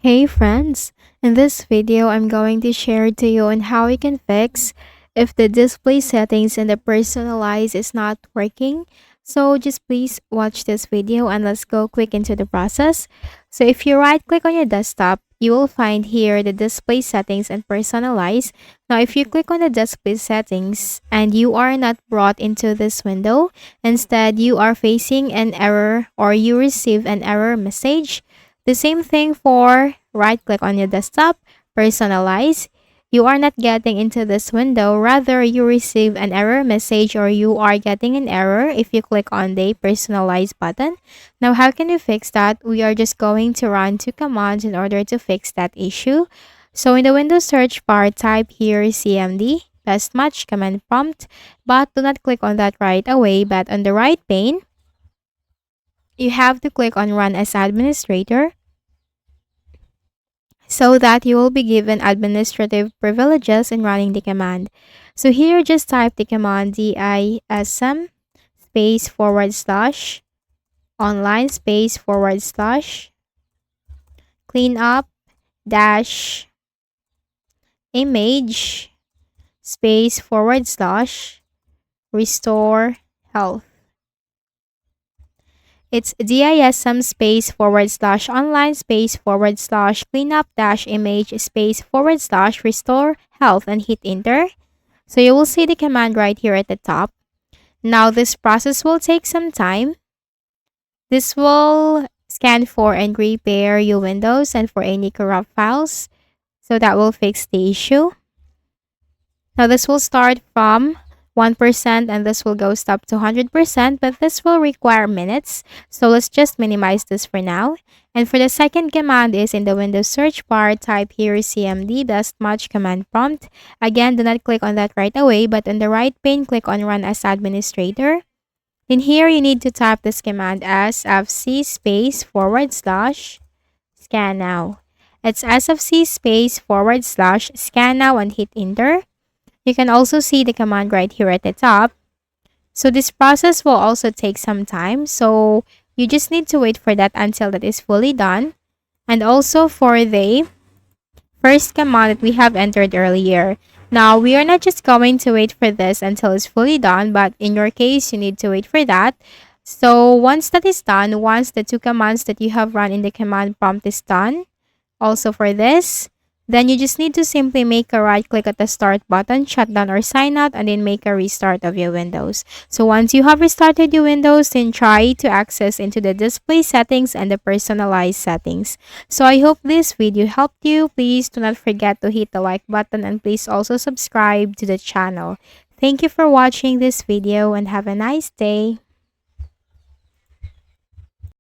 Hey friends, in this video I'm going to share to you on how you can fix if the display settings and the personalize is not working. So just please watch this video and let's go quick into the process. So if you right click on your desktop, you will find here the display settings and personalize. Now if you click on the display settings and you are not brought into this window, instead you are facing an error or you receive an error message. The same thing for right click on your desktop, personalize. You are not getting into this window, rather you receive an error message or you are getting an error if you click on the personalize button. Now how can you fix that? We are just going to run two commands in order to fix that issue. So in the Windows search bar, type here CMD, best match command prompt, but do not click on that right away, but on the right pane, you have to click on run as administrator so that you will be given administrative privileges in running the command. So here just type the command dism space forward slash online space forward slash cleanup dash image space forward slash restore health. It's dism space forward slash online space forward slash cleanup dash image space forward slash restore health and hit enter. So you will see the command right here at the top. Now this process will take some time. This will scan for and repair your Windows and for any corrupt files. So that will fix the issue. Now this will start from 1% and this will go up to 100%, but this will require minutes. So let's just minimize this for now. And for the second command is in the Windows search bar, type here cmd best match command prompt. Again, do not click on that right away, but on the right pane, click on run as administrator. In here, you need to type this command as fc space forward slash scan now. It's sfc space forward slash scan now and hit enter. You can also see the command right here at the top. So this process will also take some time. So you just need to wait for that until that is fully done. And also for the first command that we have entered earlier. Now, we are not just going to wait for this until it's fully done, but in your case, you need to wait for that. So once that is done, once the two commands that you have run in the command prompt is done, also for this, then you just need to simply make a right click at the start button, shut down or sign out, and then make a restart of your Windows. So once you have restarted your Windows, then try to access into the display settings and the personalized settings. So I hope this video helped you. Please do not forget to hit the like button and please also subscribe to the channel. Thank you for watching this video and have a nice day.